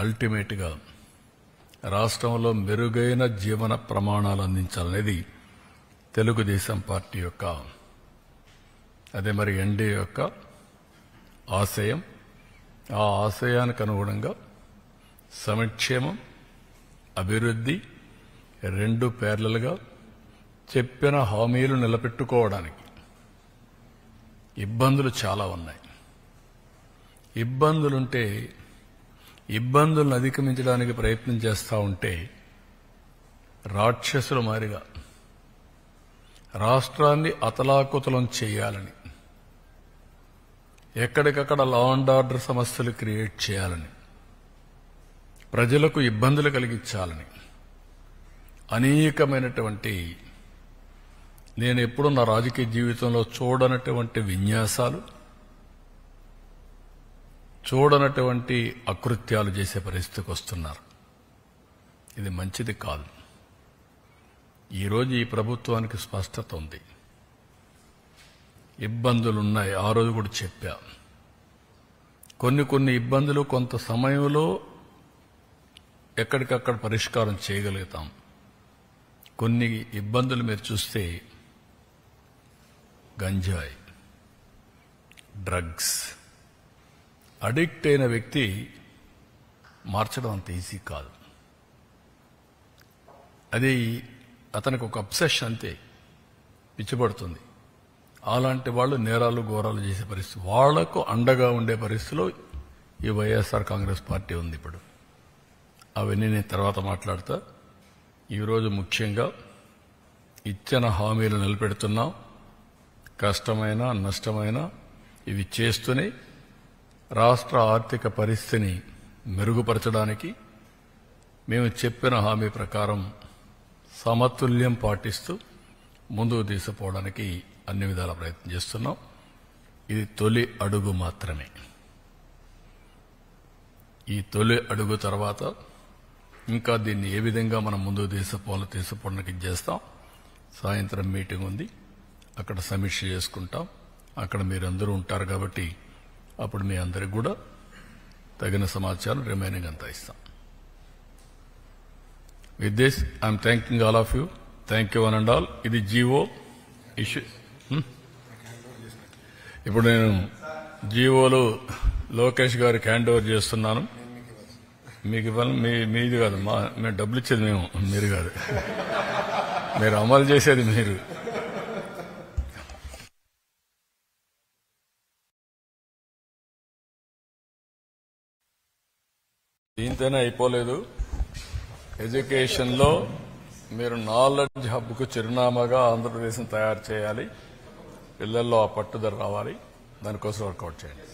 అల్టిమేట్గా రాష్ట్రంలో మెరుగైన జీవన ప్రమాణాలు అందించాలనేది తెలుగుదేశం పార్టీ యొక్క, అదే మరి ఎన్డీఏ యొక్క ఆశయం. ఆ ఆశయానికి అనుగుణంగా సంక్షేమం, అభివృద్ధి రెండు ప్యారలల్గా చెప్పిన హామీలు నిలబెట్టుకోవడానికి ఇబ్బందులు చాలా ఉన్నాయి. ఇబ్బందులుంటే ఇబ్బందులను అధిగమించడానికి ప్రయత్నం చేస్తూ ఉంటే రాక్షసుల మారిగా రాష్ట్రాన్ని అతలాకుతలం చేయాలని, ఎక్కడికక్కడ లా అండ్ ఆర్డర్ సమస్యలు క్రియేట్ చేయాలని, ప్రజలకు ఇబ్బందులు కలిగించాలని అనేకమైనటువంటి, నేను ఎప్పుడూ నా రాజకీయ జీవితంలో చూడనటువంటి విన్యాసాలు, చూడనటువంటి అకృత్యాలు చేసే పరిస్థితికి వస్తున్నారు. ఇది మంచిది కాదు. ఈరోజు ఈ ప్రభుత్వానికి స్పష్టత ఉంది. ఇబ్బందులున్నాయి. ఆ రోజు కూడా చెప్పా. కొన్ని ఇబ్బందులు కొంత సమయంలో ఎక్కడికక్కడ పరిష్కారం చేయగలుగుతాం. కొన్ని ఇబ్బందులు మీరు చూస్తే గంజాయి, డ్రగ్స్, అడిక్ట్ అయిన వ్యక్తి మార్చడం అంత ఈజీ కాదు. అది అతనికి ఒక అబ్సెషన్, అంతే, పిచ్చిపడుతుంది. అలాంటి వాళ్ళు నేరాలు ఘోరాలు చేసే పరిస్థితి, వాళ్లకు అండగా ఉండే పరిస్థితిలో ఈ వైఎస్ఆర్ కాంగ్రెస్ పార్టీ ఉంది. ఇప్పుడు అవన్నీ నేను తర్వాత మాట్లాడతా. ఈరోజు ముఖ్యంగా ఇచ్చిన హామీలు నిలబెడుతున్నాం. కష్టమైన నష్టమైన ఇవి చేస్తూనే రాష్ట్ర ఆర్థిక పరిస్థితిని మెరుగుపరచడానికి మేము చెప్పిన హామీ ప్రకారం సమతుల్యం పాటిస్తూ ముందుకు తీసుకుపోవడానికి అన్ని విధాల ప్రయత్నం చేస్తున్నాం. ఇది తొలి అడుగు మాత్రమే. ఈ తొలి అడుగు తర్వాత ఇంకా దీన్ని ఏ విధంగా మనం ముందుకు తీసుకుపోవడానికి చేస్తాం. సాయంత్రం మీటింగ్ ఉంది, అక్కడ సమీక్ష చేసుకుంటాం. అక్కడ మీరందరూ ఉంటారు కాబట్టి అప్పుడు మీ అందరికి కూడా తగిన సమాచారం రిమైనింగ్ అంతా ఇస్తాం. With this I'm thanking all of you. Thank you one and all. ఇది జీవో ఇష్యూ. ఇప్పుడు నేను జీవోలు లోకేష్ గారికి హ్యాండ్ ఓవర్ చేస్తున్నాను. మీకు ఇవ్వాలి, మీది కాదు, మేము డబ్బులు ఇచ్చేది మేము, మీరు కాదు. మీరు అమలు చేసేది మీరు. దీంతోనే అయిపోలేదు. ఎడ్యుకేషన్లో మీరు నాలెడ్జ్ హబ్కు చిరునామాగా ఆంధ్రప్రదేశ్ని తయారు చేయాలి. పిల్లల్లో ఆ పట్టుదల రావాలి. దానికోసం వర్కౌట్ చేయండి.